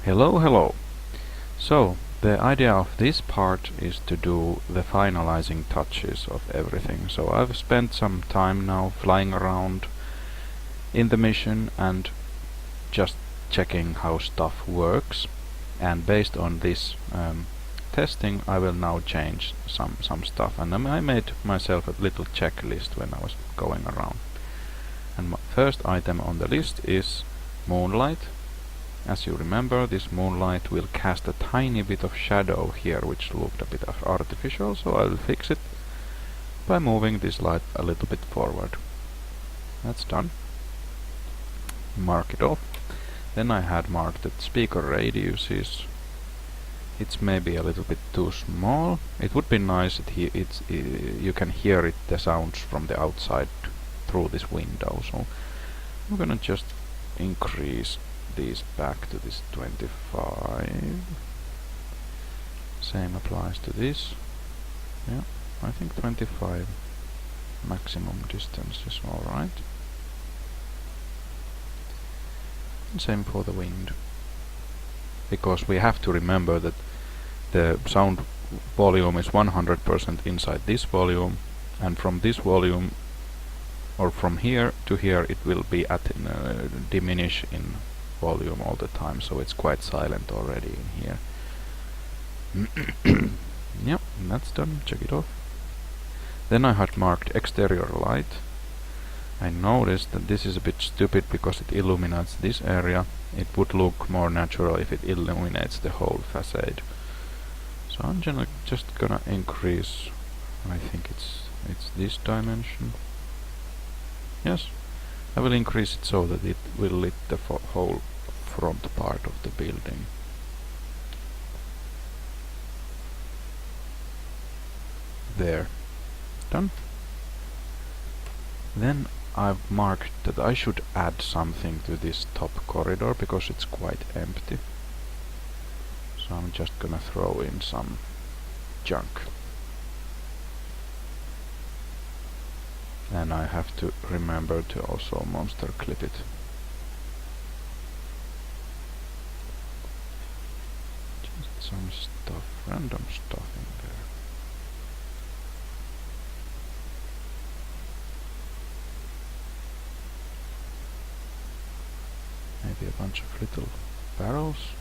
Hello, hello. So, the idea of this part is to do the finalizing touches of everything. So I've spent some time now flying around in the mission and just checking how stuff works. And based on this testing, I will now change some stuff. And I made myself a little checklist when I was going around. And my first item on the list is moonlight. As you remember, this moonlight will cast a tiny bit of shadow here, which looked a bit artificial, so I'll fix it by moving this light a little bit forward. That's done. Mark it off. Then I had marked that speaker radius is... it's maybe a little bit too small. It would be nice that you can hear it, the sounds from the outside through this window, so I'm gonna just increase these back to this 25. Same applies to this. Yeah, I think 25 maximum distance is alright. And same for the wind. Because we have to remember that the sound volume is 100% inside this volume, and from this volume, or from here to here, it will be at diminish in volume all the time, so it's quite silent already in here. Yep, that's done. Check it off. Then I had marked exterior light. I noticed that this is a bit stupid because it illuminates this area. It would look more natural if it illuminates the whole facade. So I'm just gonna increase. I think it's this dimension. Yes, I will increase it so that it will lit the whole front part of the building. There. Done. Then I've marked that I should add something to this top corridor because it's quite empty. So I'm just gonna throw in some junk. And I have to remember to also monster clip it. Just some stuff, random stuff in there. Maybe a bunch of little barrels.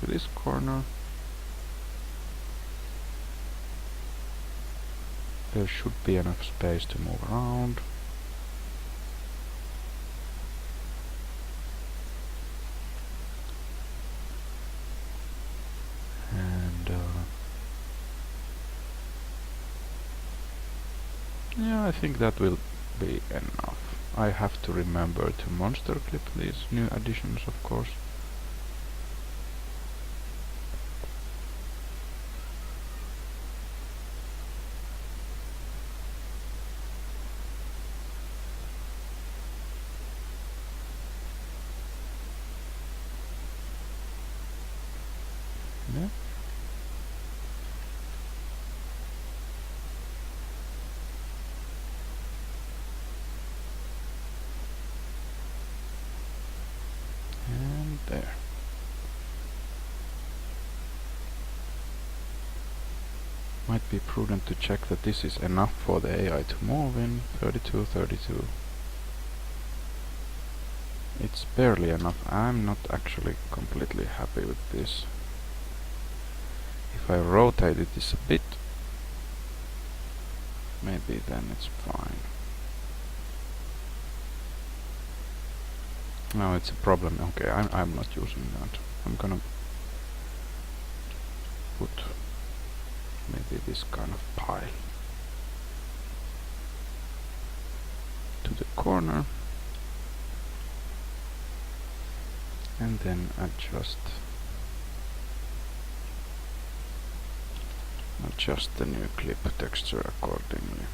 To this corner. There should be enough space to move around. And yeah, I think that will be enough. I have to remember to monster clip these new additions, of course. Yeah. And there. Might be prudent to check that this is enough for the AI to move in. 32, 32. It's barely enough. I'm not actually completely happy with this. If I rotated this a bit, maybe then it's fine. No, it's a problem. Okay, I'm not using that. I'm gonna put maybe this kind of pile to the corner, and then adjust the new clip texture accordingly.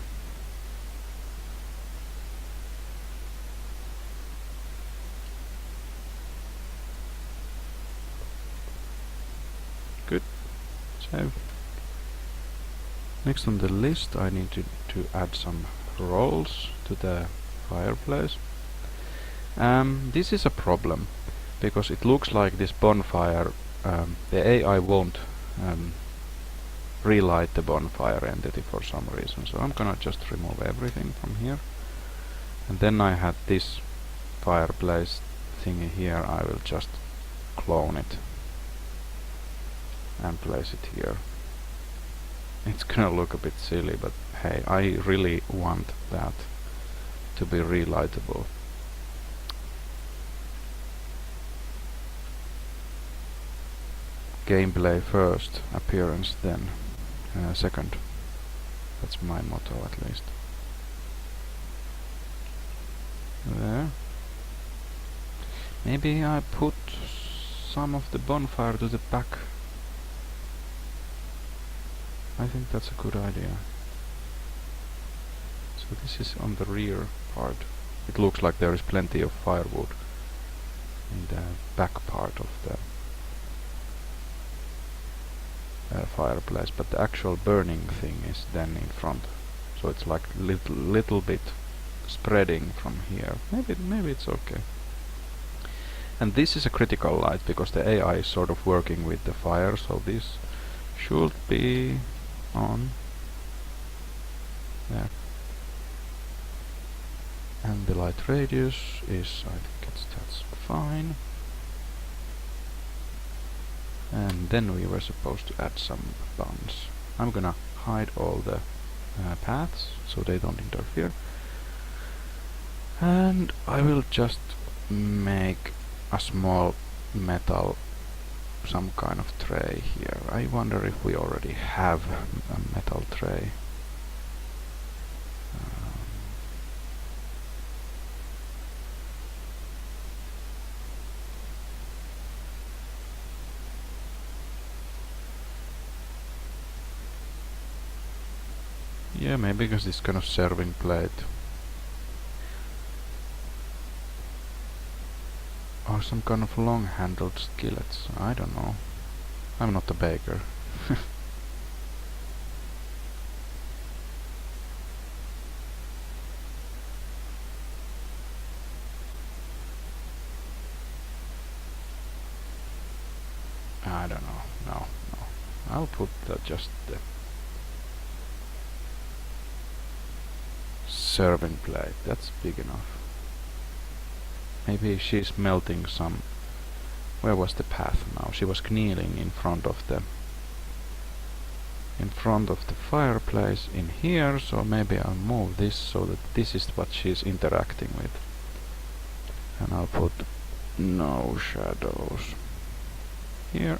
Good. Save. Next on the list, I need to add some rolls to the fireplace. This is a problem because it looks like this bonfire, the AI won't relight the bonfire entity for some reason. So I'm gonna just remove everything from here. And then I had this fireplace thingy here. I will just clone it and place it here. It's gonna look a bit silly, but hey, I really want that to be relightable. Gameplay first, appearance then second. That's my motto, at least. There. Maybe I put some of the bonfire to the back. I think that's a good idea. So this is on the rear part. It looks like there is plenty of firewood in the back part of the fireplace, but the actual burning thing is then in front. So it's like little bit spreading from here. Maybe it's okay. And this is a critical light because the AI is sort of working with the fire, so this should be on there. And the light radius is, I think that's fine. And then we were supposed to add some buns. I'm gonna hide all the paths so they don't interfere. And I will just make a small metal, some kind of tray here. I wonder if we already have a metal tray. Yeah, maybe because this kind of serving plate. Or some kind of long-handled skillets. I don't know. I'm not a baker. I don't know. No. I'll put just the serving plate. That's big enough. Maybe she's melting some. Where was the path now? She was kneeling in front of the fireplace in here, so maybe I'll move this so that this is what she's interacting with. And I'll put no shadows here.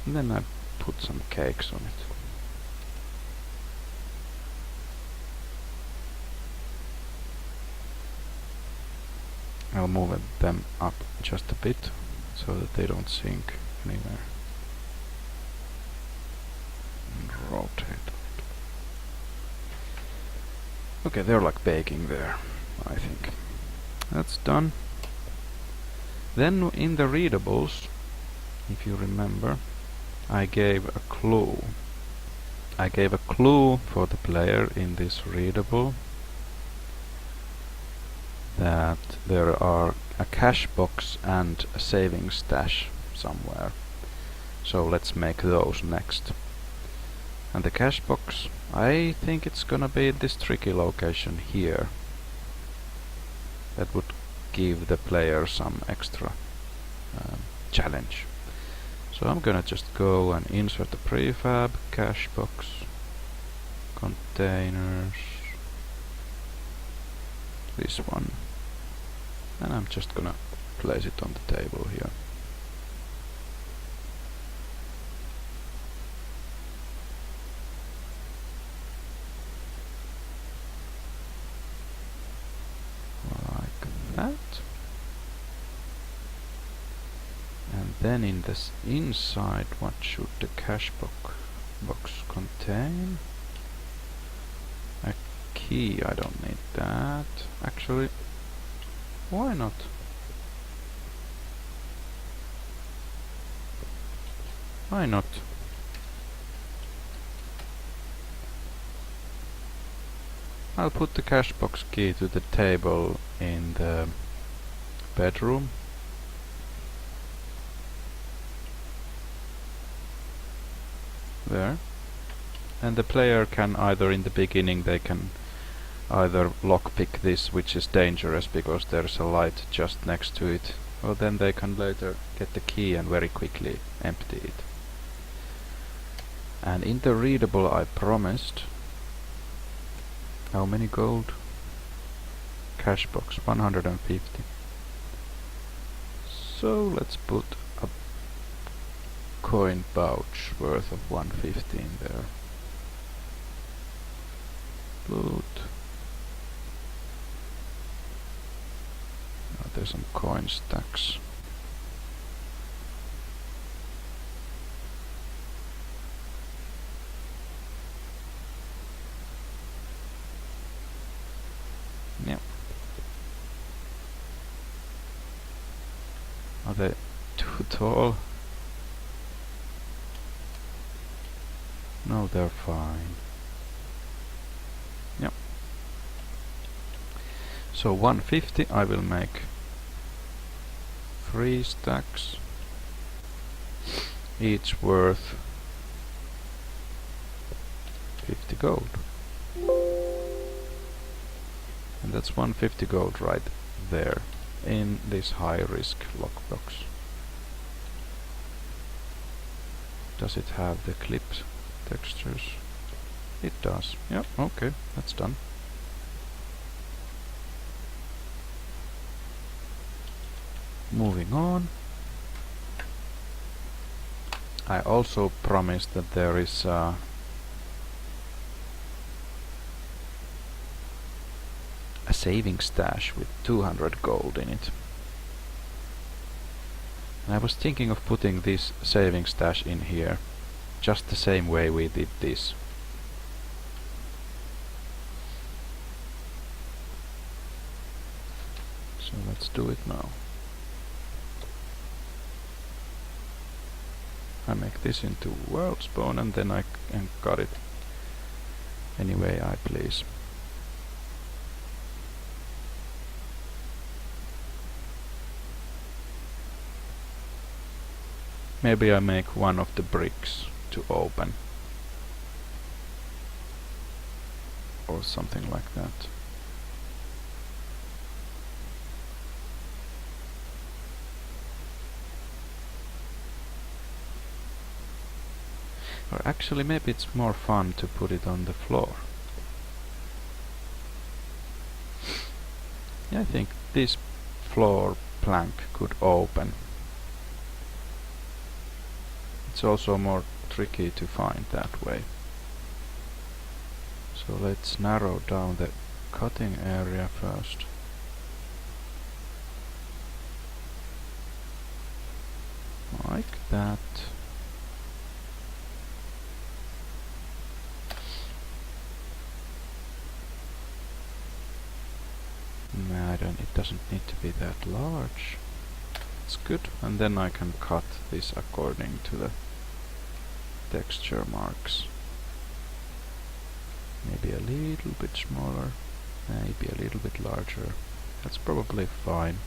And then I put some cakes on it. I'll move them up just a bit so that they don't sink anywhere. And rotate. Okay, they're like baking there, I think. That's done. Then in the readables, if you remember, I gave a clue. I gave a clue for the player in this readable that there are a cache box and a saving stash somewhere. So let's make those next. And the cache box, I think it's gonna be this tricky location here. That would give the player some extra challenge. So I'm gonna just go and insert the prefab, cache box, containers, this one. And I'm just gonna place it on the table here. Like that. And then in this inside, what should the cache box contain? A key, I don't need that. Actually, why not? Why not? I'll put the cache box key to the table in the bedroom. There. And the player can either in the beginning they can either lockpick this, which is dangerous because there's a light just next to it, or then they can later get the key and very quickly empty it. And in the readable I promised how many gold? Cash box 150. So let's put a coin pouch worth of 150 in there. Loot. Oh, there's some coin stacks. Yep. Are they too tall? No, they're fine. Yep. So 150 I will make 3 stacks, each worth 50 gold. And that's 150 gold right there in this high risk lockbox. Does it have the clipped textures? It does. Yep, okay, that's done. Moving on. I also promised that there is a saving stash with 200 gold in it. And I was thinking of putting this saving stash in here, just the same way we did this. So let's do it now. I make this into world spawn and then I can cut it any way I please. Maybe I make one of the bricks to open or something like that. Or actually maybe it's more fun to put it on the floor. Yeah, I think this floor plank could open. It's also more tricky to find that way. So let's narrow down the cutting area first. Like that. No, it doesn't need to be that large. It's good. And then I can cut this according to the texture marks. Maybe a little bit smaller, maybe a little bit larger. That's probably fine.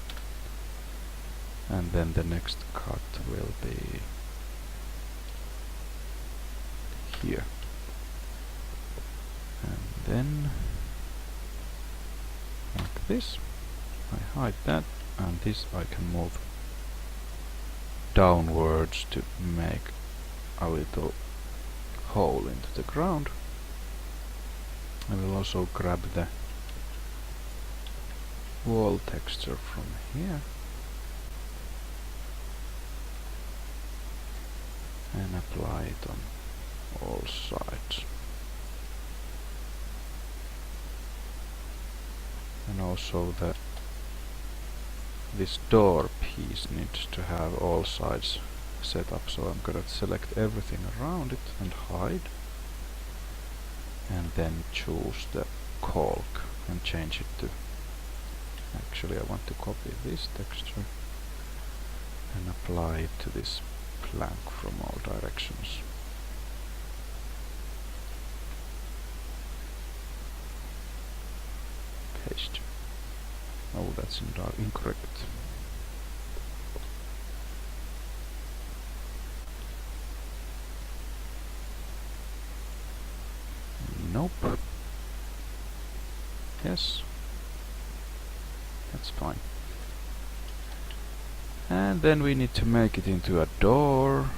And then the next cut will be here. And then like this. I hide that, and this I can move downwards to make a little hole into the ground. I will also grab the wall texture from here and apply it on all sides. And also this door piece needs to have all sides set up, so I'm gonna select everything around it and hide, and then choose the caulk and change it to, actually I want to copy this texture and apply it to this plank from all directions. Paste. Oh, that's incorrect. Nope. Yes. That's fine. And then we need to make it into a door.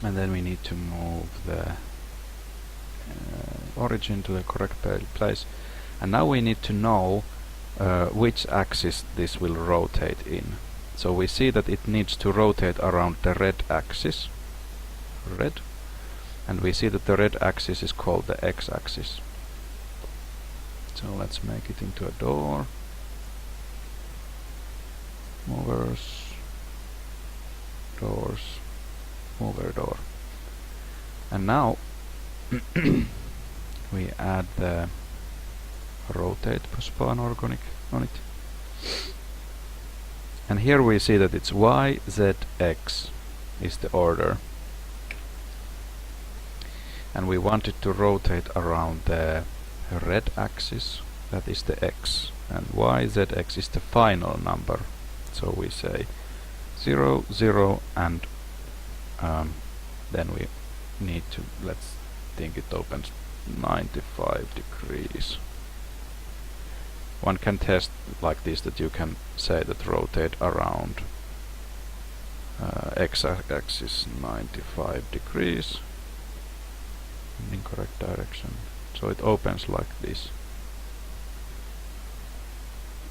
And then we need to move the origin to the correct place. And now we need to know which axis this will rotate in. So we see that it needs to rotate around the red axis. Red. And we see that the red axis is called the x-axis. So let's make it into a door. Movers. Doors. Mover door. And now we add the rotate span organic on it. And here we see that it's Y, Z, X is the order. And we want it to rotate around the red axis, that is the X. And Y, Z, X is the final number. So we say 0, 0, and then we need to, let's think it opens 95 degrees. One can test like this, that you can say that rotate around x-axis 95 degrees in incorrect direction. So it opens like this.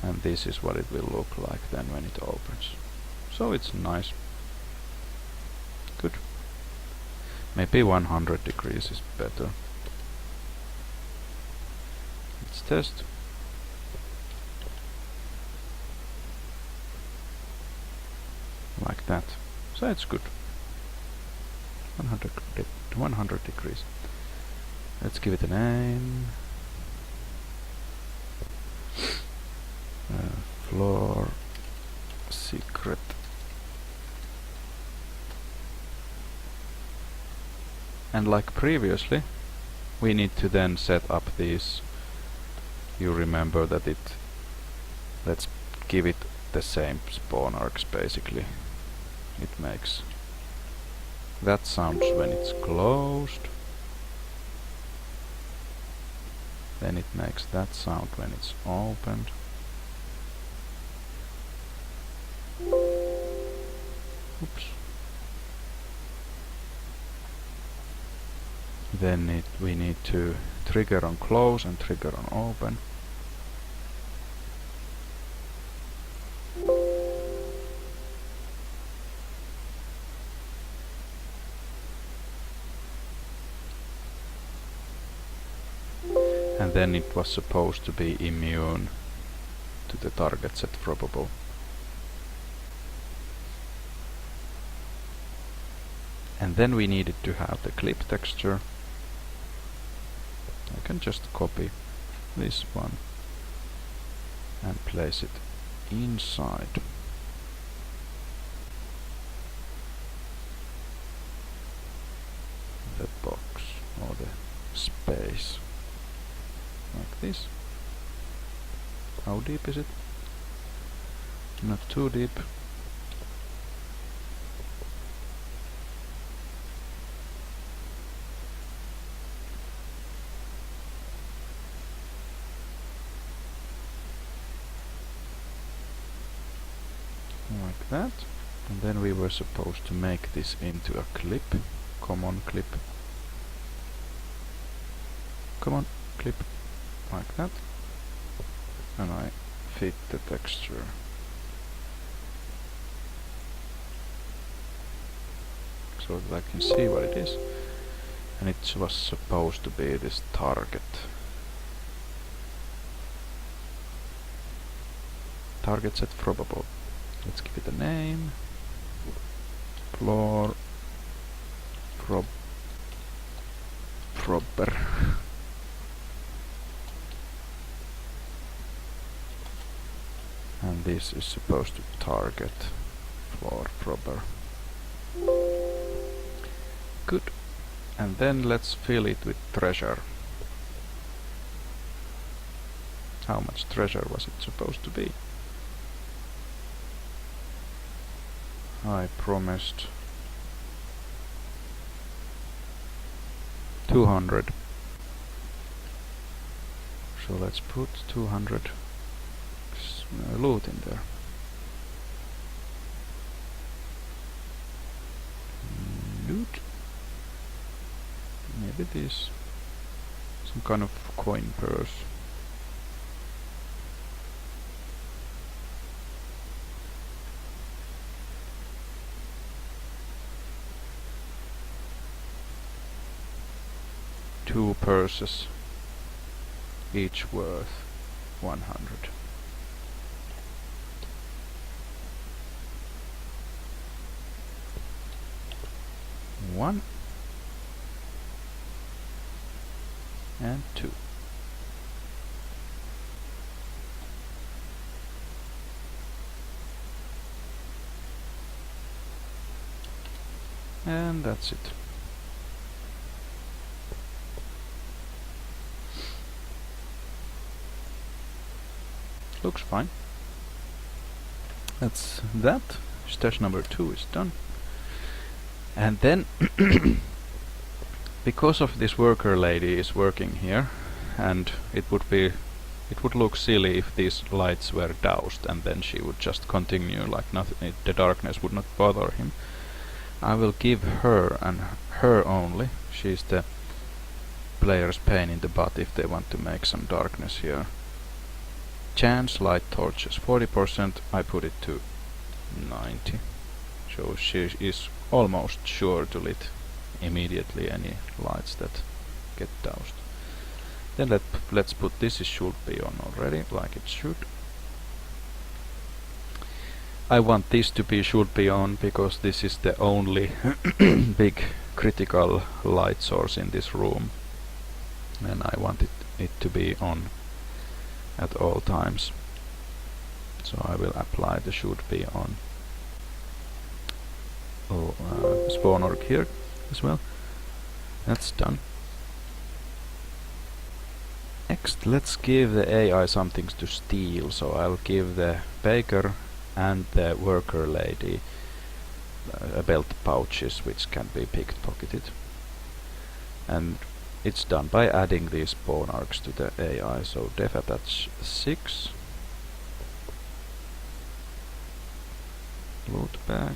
And this is what it will look like then when it opens. So it's nice. Good. Maybe 100 degrees is better. Let's test. Like that. So it's good. 100 degrees. Let's give it a name. Floor secret. And like previously, we need to then set up these. You remember that let's give it the same spawn arcs basically. It makes that sounds when it's closed. Then it makes that sound when it's opened. Oops. Then we need to trigger on close and trigger on open. And then it was supposed to be immune to the target set probable. And then we needed to have the clip texture. I can just copy this one and place it inside. The box or the space. Like this. How deep is it? Not too deep. Like that. And then we were supposed to make this into a clip. Common clip. Come on, clip. Like that. And I fit the texture. So that I can see what it is. And it was supposed to be this target. Target set probable. Let's give it a name. Floor proper. And this is supposed to target floor proper. Good. And then let's fill it with treasure. How much treasure was it supposed to be? I promised 200. So let's put 200 loot in there. Loot. Maybe this. Some kind of coin purse. Two purses, each worth 100. One and two. And that's it. Looks fine. That's that. Stash number 2 is done. And then because of this worker lady is working here, and it would look silly if these lights were doused and then she would just continue like nothing, the darkness would not bother him. I will give her, and her only, she's the player's pain in the butt if they want to make some darkness here. Chance light torches 40%, I put it to 90. So she is almost sure to lit immediately any lights that get doused. Then let's put this, it should be on already, like it should. I want this to be should be on because this is the only big critical light source in this room, and I want it to be on at all times. So I will apply the should be on spawn orc here as well. That's done. Next, let's give the AI something to steal. So I'll give the baker and the worker lady belt pouches which can be pickpocketed. And it's done by adding these spawn arcs to the AI. So def attach 6. Loot bag.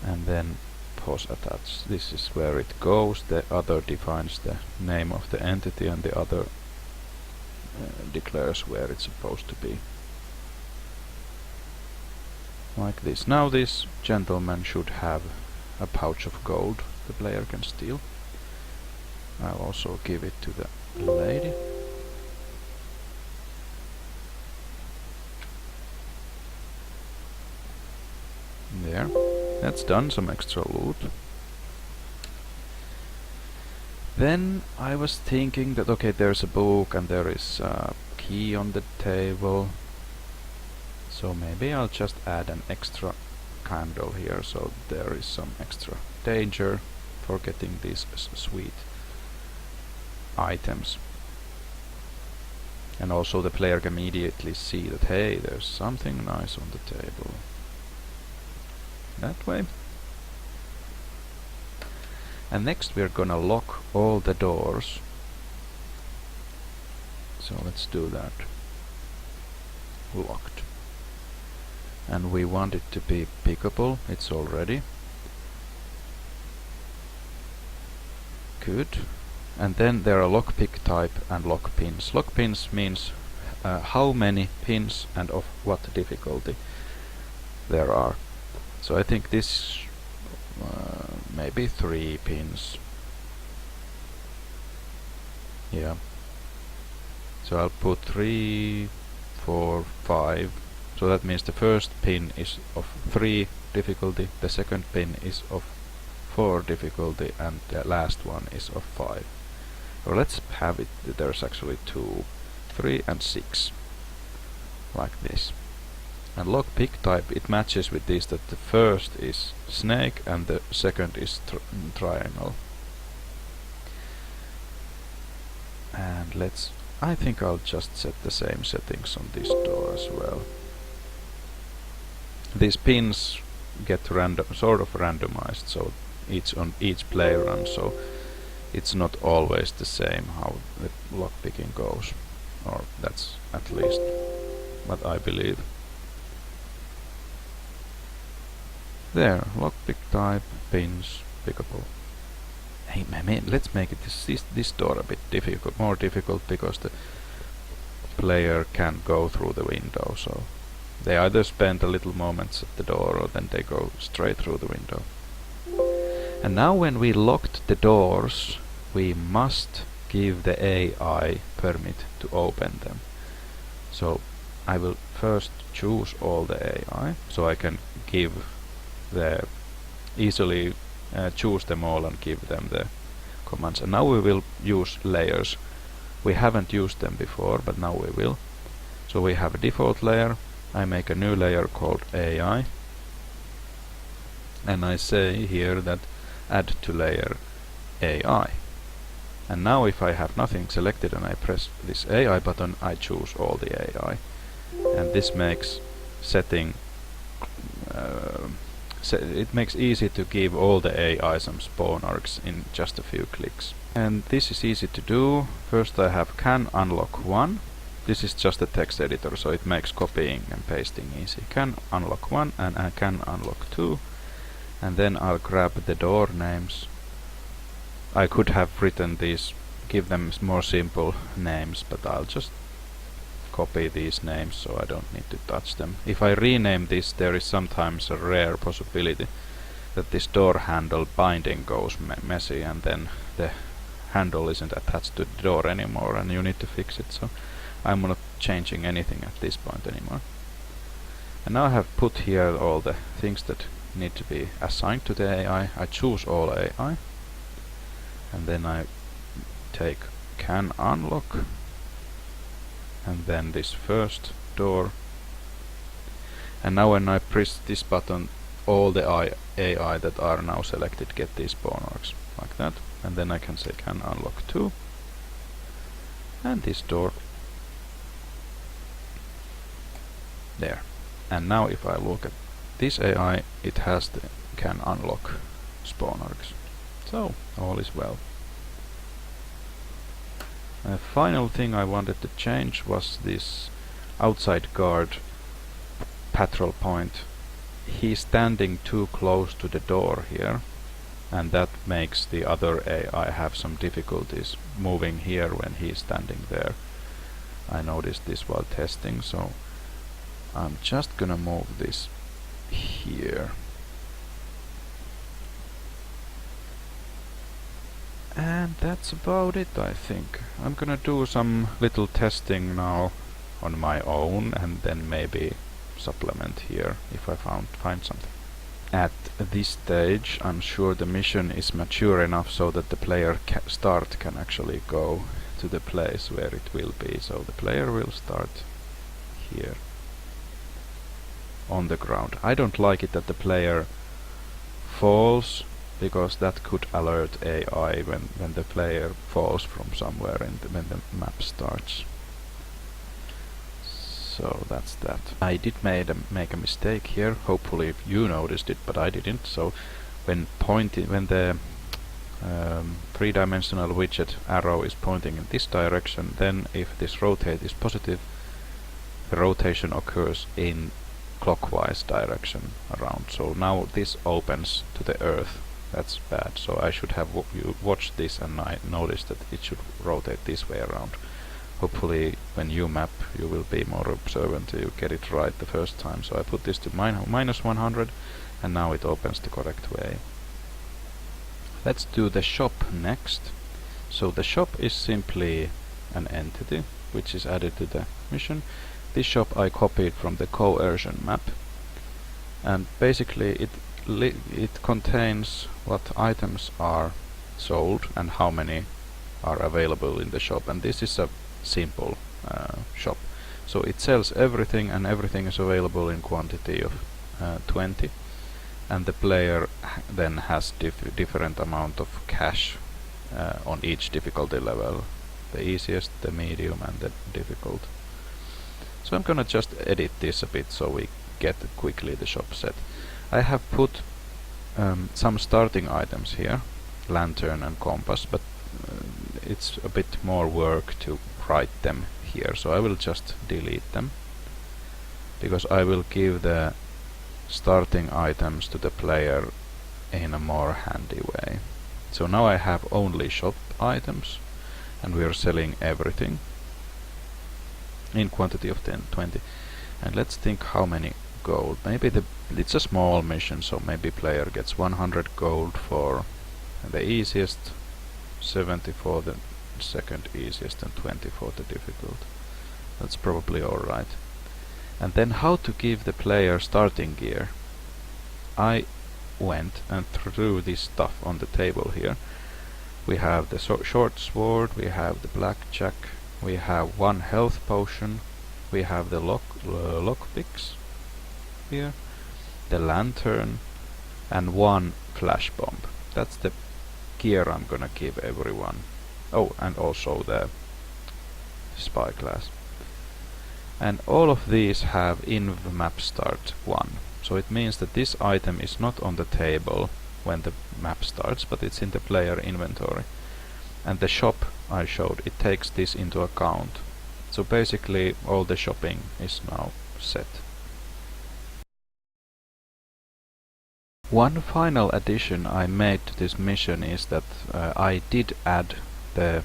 And then pos attach. This is where it goes. The other defines the name of the entity and the other declares where it's supposed to be. Like this. Now this gentleman should have a pouch of gold the player can steal. I'll also give it to the lady. There. That's done, some extra loot. Then I was thinking that okay, there's a book and there is a key on the table. So maybe I'll just add an extra candle here so there is some extra danger for getting these sweet items. And also the player can immediately see that hey, there's something nice on the table. That way. And next we're gonna lock all the doors. So let's do that. Locked. And we want it to be pickable. It's already. Good. And then there are lockpick type and lock pins. Lock pins means how many pins and of what difficulty there are. So I think this maybe 3 pins. Yeah. So I'll put 3, 4, 5. So that means the first pin is of 3 difficulty, the second pin is of 4 difficulty, and the last one is of 5. So let's have it, there's actually 2, 3 and 6. Like this. And lockpick type, it matches with this, that the first is snake and the second is triangle. And I think I'll just set the same settings on this door as well. These pins get sort of randomized, so each play run, so it's not always the same how the lockpicking goes, or that's at least what I believe. There, lockpick type, pins, pickable. Hey man, let's make it this door a bit more difficult, because the player can't go through the window, so they either spend a little moments at the door or then they go straight through the window. And now when we locked the doors, we must give the AI permit to open them. So I will first choose all the AI, so I can easily choose them all and give them the commands. And now we will use layers. We haven't used them before, but now we will. So we have a default layer. I make a new layer called AI, and I say here that add to layer AI. And now if I have nothing selected and I press this AI button, I choose all the AI. And this makes setting it makes easy to give all the AI some spawn arcs in just a few clicks. And this is easy to do. First I have can unlock 1. This is just a text editor, so it makes copying and pasting easy. Can unlock 1 and I can unlock 2. And then I'll grab the door names. I could have written these, give them more simple names, but I'll just copy these names so I don't need to touch them. If I rename this, there is sometimes a rare possibility that this door handle binding goes messy, and then the handle isn't attached to the door anymore and you need to fix it. So I'm not changing anything at this point anymore. And now I have put here all the things that need to be assigned to the AI. I choose all AI, and then I take can unlock, and then this first door. And now when I press this button, all the AI that are now selected get these spawn arcs, like that. And then I can say can unlock 2, and this door. There. And now if I look at this AI, it has the can unlock spawn arcs. So all is well. The final thing I wanted to change was this outside guard patrol point. He's standing too close to the door here, and that makes the other AI have some difficulties moving here when he's standing there. I noticed this while testing, so I'm just gonna move this here. And that's about it, I think. I'm gonna do some little testing now on my own, and then maybe supplement here if I find something. At this stage, I'm sure the mission is mature enough so that the player can actually go to the place where it will be. So the player will start here on the ground. I don't like it that the player falls, because that could alert AI when the player falls from somewhere when the map starts. So that's that. I did make a mistake here. Hopefully you noticed it, but I didn't. So when the three-dimensional widget arrow is pointing in this direction, then if this rotate is positive, the rotation occurs in clockwise direction around. So now this opens to the earth. That's bad. So I should have watched this, and I noticed that it should rotate this way around. Hopefully when you map you will be more observant, you get it right the first time. So I put this to minus 100, and now it opens the correct way. Let's do the shop next. So the shop is simply an entity which is added to the mission. This shop I copied from the coercion map, and basically it contains what items are sold and how many are available in the shop, and this is a simple shop. So it sells everything, and everything is available in quantity of 20, and the player then has different amount of cash on each difficulty level the easiest, the medium, and the difficult. So I'm gonna just edit this a bit so we get quickly the shop set. I have put some starting items here, lantern and compass, but it's a bit more work to write them here, so I will just delete them, because I will give the starting items to the player in a more handy way. So now I have only shop items, and we are selling everything in quantity of 10, 20. And let's think how many gold. Maybe it's a small mission, so maybe player gets 100 gold for the easiest, 70 for the second easiest, and 20 for the difficult. That's probably alright. And then how to give the player starting gear. I went and threw this stuff on the table here. We have the short sword, we have the blackjack, we have one health potion, we have the lockpicks here, the lantern, and one flash bomb. That's the gear I'm gonna give everyone. Oh, and also the spyglass. And all of these have inv map start 1. So it means that this item is not on the table when the map starts, but it's in the player inventory. And the shop I showed, it takes this into account. So basically all the shopping is now set. One final addition I made to this mission is that I did add the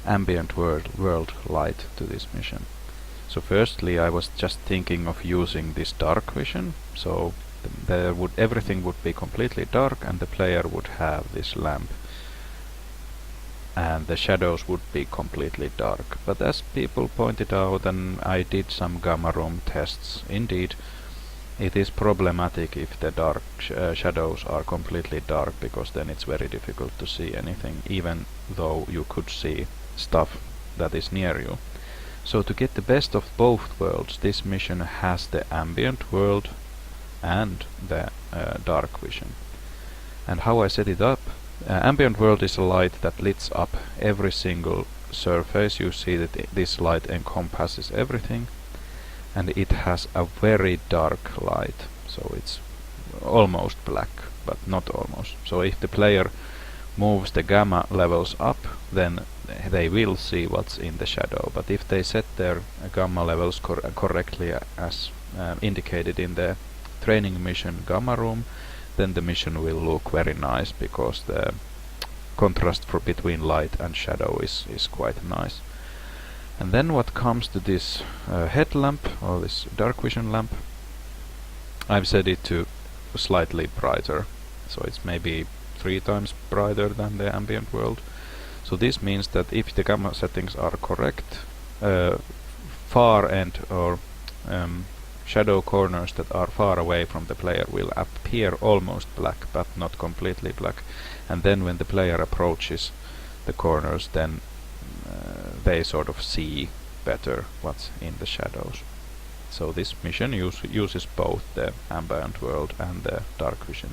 ambient world light to this mission. So firstly I was just thinking of using this dark vision, so everything would be completely dark and the player would have this lamp, and the shadows would be completely dark. But as people pointed out, and I did some gamma room tests, indeed it is problematic if the dark shadows are completely dark, because then it's very difficult to see anything, even though you could see stuff that is near you. So to get the best of both worlds, this mission has the ambient world and the dark vision. And how I set it up, ambient world is a light that lights up every single surface. You see that this light encompasses everything, and it has a very dark light, so it's almost black, but not almost. So if the player moves the gamma levels up, then they will see what's in the shadow. But if they set their gamma levels correctly as indicated in the training mission gamma room, then the mission will look very nice, because the contrast between light and shadow is quite nice. And then what comes to this headlamp, or this dark vision lamp, I've set it to slightly brighter, so it's maybe 3 times brighter than the ambient world. So this means that if the gamma settings are correct, far end or shadow corners that are far away from the player will appear almost black, but not completely black. And then when the player approaches the corners, then they sort of see better what's in the shadows. So this mission uses both the ambient world and the dark vision.